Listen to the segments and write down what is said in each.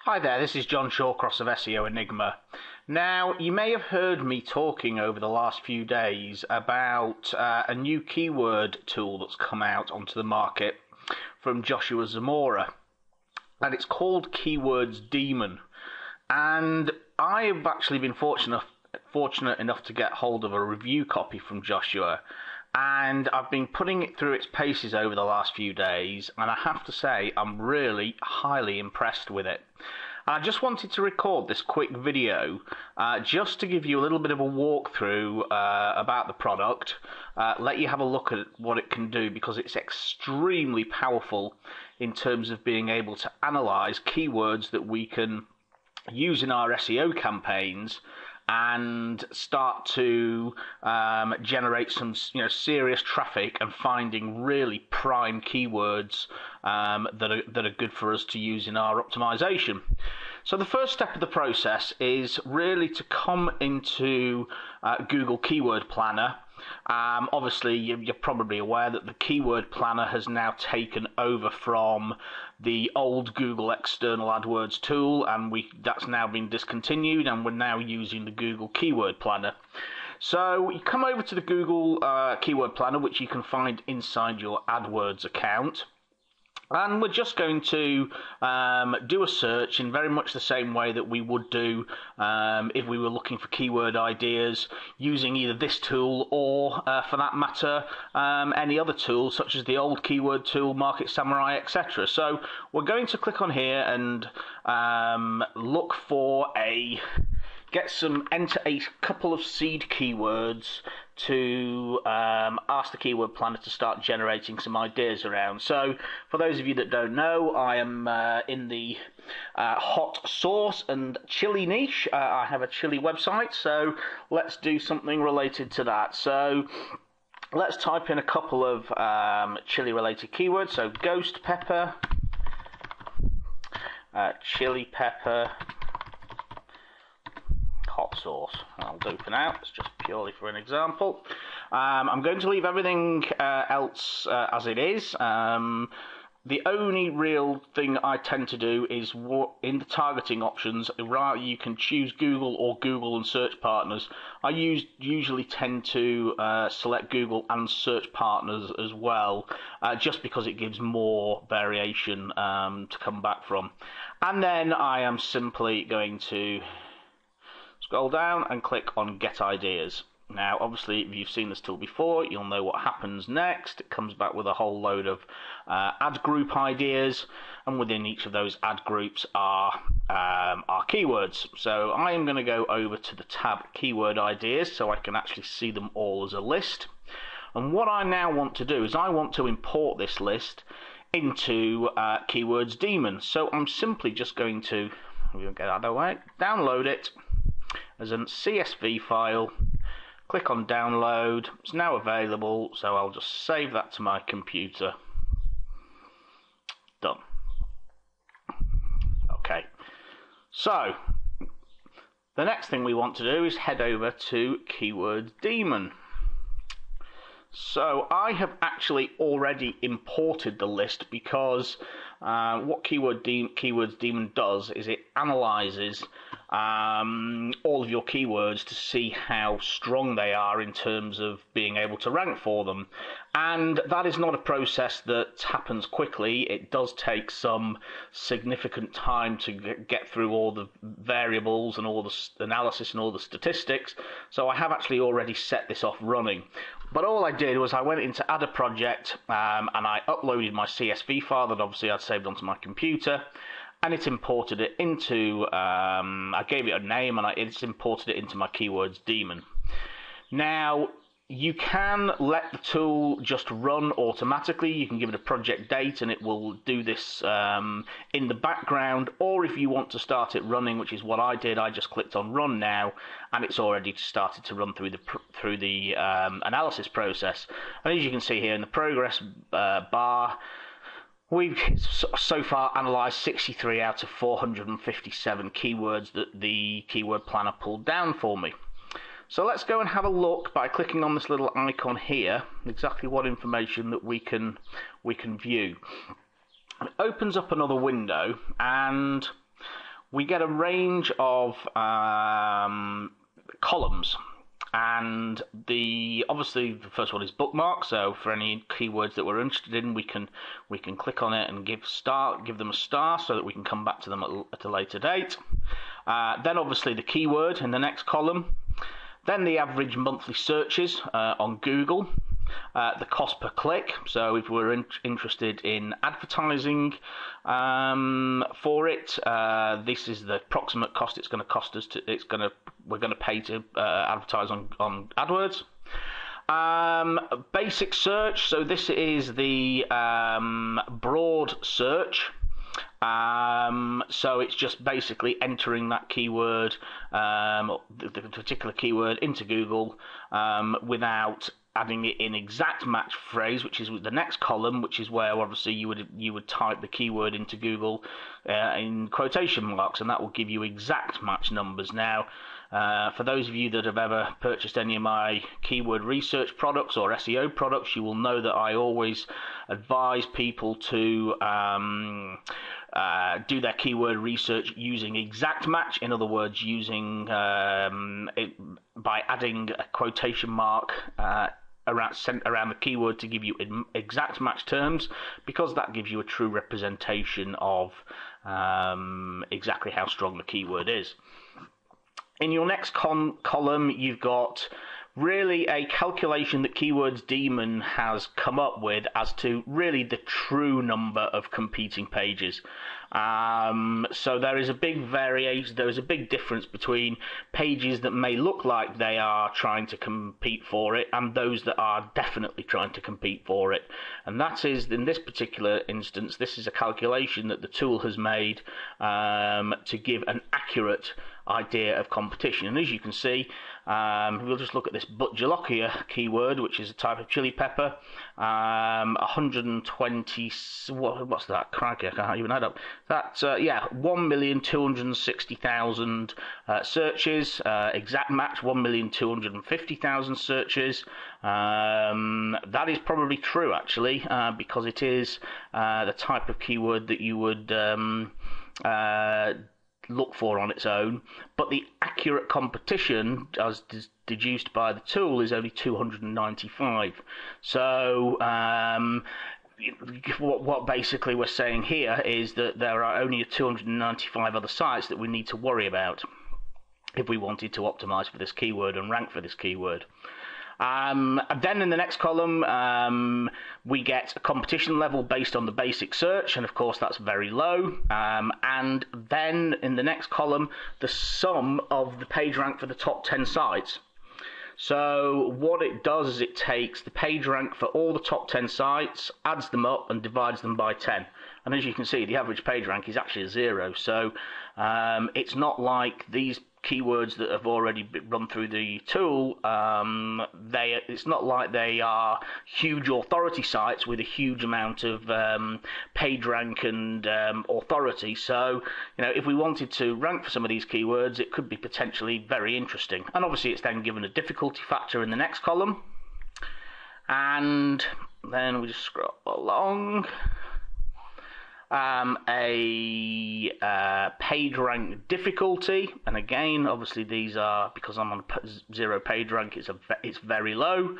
Hi there, this is John Shawcross of SEO Enigma. Now, you may have heard me talking over the last few days about a new keyword tool that's come out onto the market from Joshua Zamora, and it's called Keywords Demon. And I've actually been fortunate enough to get hold of a review copy from Joshua, and I've been putting it through its paces over the last few days, and I have to say I'm really highly impressed with it. I just wanted to record this quick video just to give you a little bit of a walkthrough about the product, let you have a look at what it can do, because it's extremely powerful in terms of being able to analyze keywords that we can use in our SEO campaigns and start to generate some serious traffic and finding really prime keywords that are good for us to use in our optimization. So the first step of the process is really to come into Google Keyword Planner. Obviously, you're probably aware that the Keyword Planner has now taken over from the old Google External AdWords tool, and that's now been discontinued, and we're now using the Google Keyword Planner. So you come over to the Google Keyword Planner, which you can find inside your AdWords account. And we're just going to do a search in very much the same way that we would do if we were looking for keyword ideas using either this tool or, for that matter, any other tool such as the old keyword tool, Market Samurai, etc. So we're going to click on here and look for enter a couple of seed keywords to ask the Keyword Planner to start generating some ideas around. So for those of you that don't know, I am in the hot sauce and chili niche. I have a chili website, so let's do something related to that. So let's type in a couple of chili related keywords. So ghost pepper, chili pepper, hot sauce. I'll do for now. It's just purely for an example. I'm going to leave everything else as it is. The only real thing I tend to do is in the targeting options, you can choose Google or Google and search partners. I usually tend to select Google and search partners as well, just because it gives more variation to come back from. And then I am simply going to scroll down and click on Get Ideas. Now, obviously, if you've seen this tool before, you'll know what happens next. It comes back with a whole load of ad group ideas, and within each of those ad groups are keywords. So I am going to go over to the tab Keyword Ideas so I can actually see them all as a list. And what I now want to do is I want to import this list into Keywords Demon. So I'm simply just going to get out of the way, download it as a CSV file, click on download. It's now available, so I'll just save that to my computer. Done. Okay, so the next thing we want to do is head over to Keywords Demon. So I have actually already imported the list, because what Keywords Demon does is it analyzes all of your keywords to see how strong they are in terms of being able to rank for them. And that is not a process that happens quickly. It does take some significant time to get through all the variables and all the analysis and all the statistics. So I have actually already set this off running. But all I did was I went into Add a Project and I uploaded my CSV file that obviously I'd saved onto my computer, and it imported it into, I gave it a name, and it's imported it into my Keywords Demon. Now, you can let the tool just run automatically. You can give it a project date and it will do this in the background, or if you want to start it running, which is what I did, I just clicked on Run Now, and it's already started to run through the analysis process. And as you can see here in the progress bar, we've so far analysed 63 out of 457 keywords that the Keyword Planner pulled down for me. So let's go and have a look by clicking on this little icon here, exactly what information that we can view. It opens up another window, and we get a range of columns. And obviously the first one is bookmarks. So for any keywords that we're interested in, we can click on it and give them a star so that we can come back to them at a later date. Then obviously the keyword in the next column. Then the average monthly searches on Google. The cost per click. So if we're interested in advertising for it, this is the approximate cost it's going to cost us we're going to pay to advertise on AdWords. Basic search. So this is the broad search. So it's just basically entering that keyword, the particular keyword, into Google without adding it in exact match phrase, which is the next column, which is where obviously you would type the keyword into Google in quotation marks, and that will give you exact match numbers. Now, for those of you that have ever purchased any of my keyword research products or SEO products, you will know that I always advise people to do their keyword research using exact match. In other words, using by adding a quotation mark around the keyword to give you exact match terms, because that gives you a true representation of exactly how strong the keyword is. In your next column, you've got really a calculation that Keywords Demon has come up with as to really the true number of competing pages. So there is a big variation, there is a big difference between pages that may look like they are trying to compete for it and those that are definitely trying to compete for it. And that is, in this particular instance, this is a calculation that the tool has made to give an accurate idea of competition. And as you can see, we'll just look at this Butjalokia keyword, which is a type of chili pepper. 120, what's that? Crikey, I can't even add up. That's 1,260,000 searches. Exact match, 1,250,000 searches. That is probably true, actually, because it is the type of keyword that you would look for on its own, but the accurate competition, as deduced by the tool, is only 295. So what basically we're saying here is that there are only 295 other sites that we need to worry about if we wanted to optimize for this keyword and rank for this keyword. And then in the next column, we get a competition level based on the basic search, and of course that's very low. And then in the next column, the sum of the page rank for the top 10 sites. So what it does is it takes the page rank for all the top 10 sites, adds them up and divides them by 10. And as you can see, the average page rank is actually a 0. So it's not like these keywords that have already run through the tool, it's not like they are huge authority sites with a huge amount of page rank and authority. So, if we wanted to rank for some of these keywords, it could be potentially very interesting. And obviously it's then given a difficulty factor in the next column. And then we just scroll along. A page rank difficulty, and again, obviously these are, because I'm on 0 page rank, it's very low,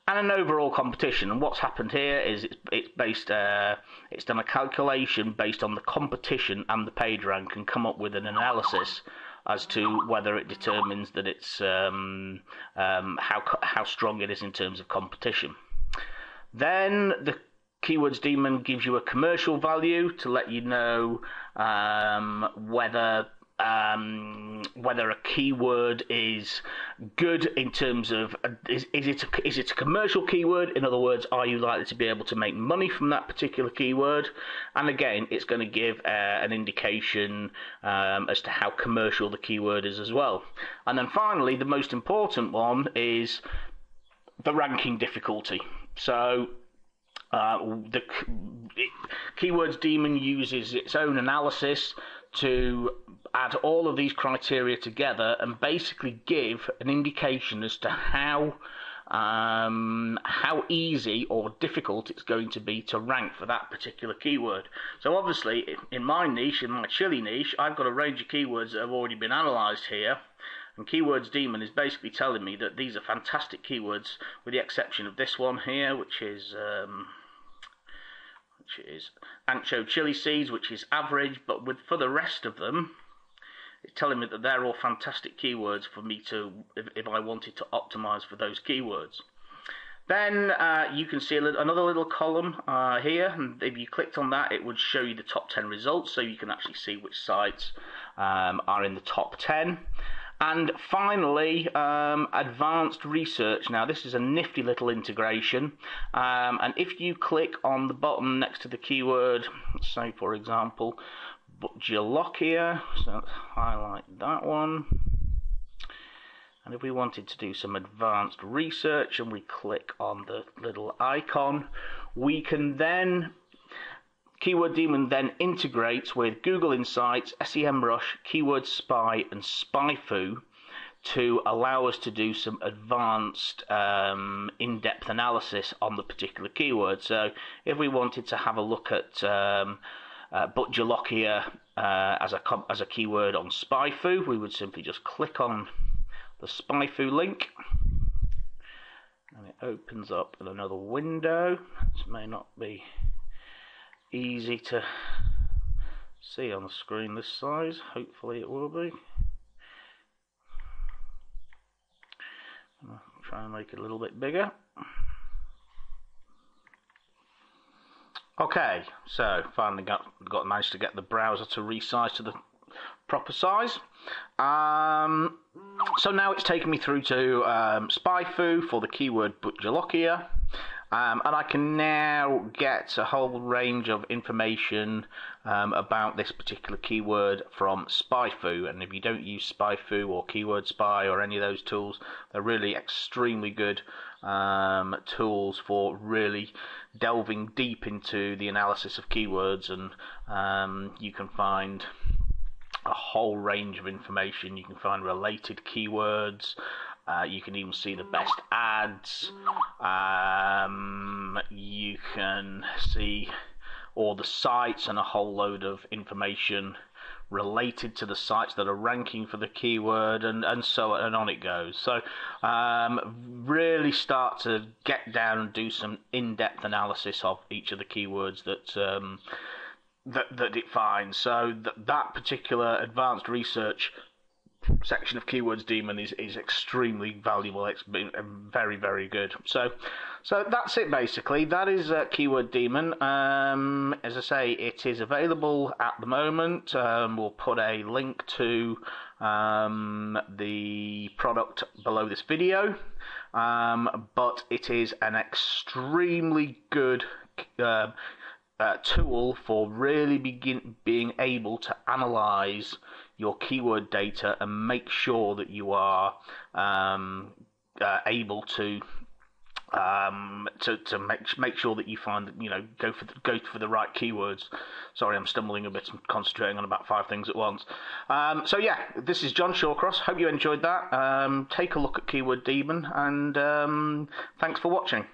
and an overall competition. And what's happened here is it's done a calculation based on the competition and the page rank, and come up with an analysis as to whether it determines that it's how strong it is in terms of competition. Then the Keywords Demon gives you a commercial value to let you know whether a keyword is good in terms of is it a commercial keyword? In other words, are you likely to be able to make money from that particular keyword? And again, it's going to give an indication as to how commercial the keyword is as well. And then finally, the most important one is the ranking difficulty. So the Keywords Demon uses its own analysis to add all of these criteria together and basically give an indication as to how how easy or difficult it's going to be to rank for that particular keyword. So obviously, in my niche, in my chili niche, I've got a range of keywords that have already been analysed here. And Keywords Demon is basically telling me that these are fantastic keywords, with the exception of this one here, which is ancho chili seeds, which is average. But for the rest of them, it's telling me that they're all fantastic keywords for me to, if I wanted to optimize for those keywords. Then you can see another little column here, and if you clicked on that, it would show you the top 10 results, so you can actually see which sites are in the top 10. And finally, advanced research. Now, this is a nifty little integration, and if you click on the bottom next to the keyword, say for example, Butcholokia, so let's highlight that one. And if we wanted to do some advanced research and we click on the little icon, we can then, Keyword Demon then integrates with Google Insights, SEMrush, Keyword Spy and SpyFu to allow us to do some advanced in-depth analysis on the particular keyword. So if we wanted to have a look at Butcholokia as a keyword on SpyFu, we would simply just click on the SpyFu link, and it opens up in another window. This may not be easy to see on the screen this size. Hopefully it will be. I'll try and make it a little bit bigger. Okay, so finally managed to get the browser to resize to the proper size. So now it's taken me through to SpyFu for the keyword Butcholokia, and I can now get a whole range of information about this particular keyword from SpyFu. And if you don't use SpyFu or Keyword Spy or any of those tools, they're really extremely good tools for really delving deep into the analysis of keywords, and you can find a whole range of information. You can find related keywords, you can even see the best ads, you can see all the sites and a whole load of information related to the sites that are ranking for the keyword, and so on, and on it goes. So really start to get down and do some in-depth analysis of each of the keywords that it finds. So that particular advanced research section of Keywords Demon is extremely valuable. It's been very, very good. So that's it basically. That is Keyword Demon. As I say, it is available at the moment. We'll put a link to the product below this video, but it is an extremely good tool for really being able to analyze your keyword data and make sure that you are able to make sure that you find, go for the right keywords. Sorry, I'm stumbling a bit and concentrating on about 5 things at once. So yeah, this is John Shawcross. Hope you enjoyed that. Take a look at Keyword Demon, and thanks for watching.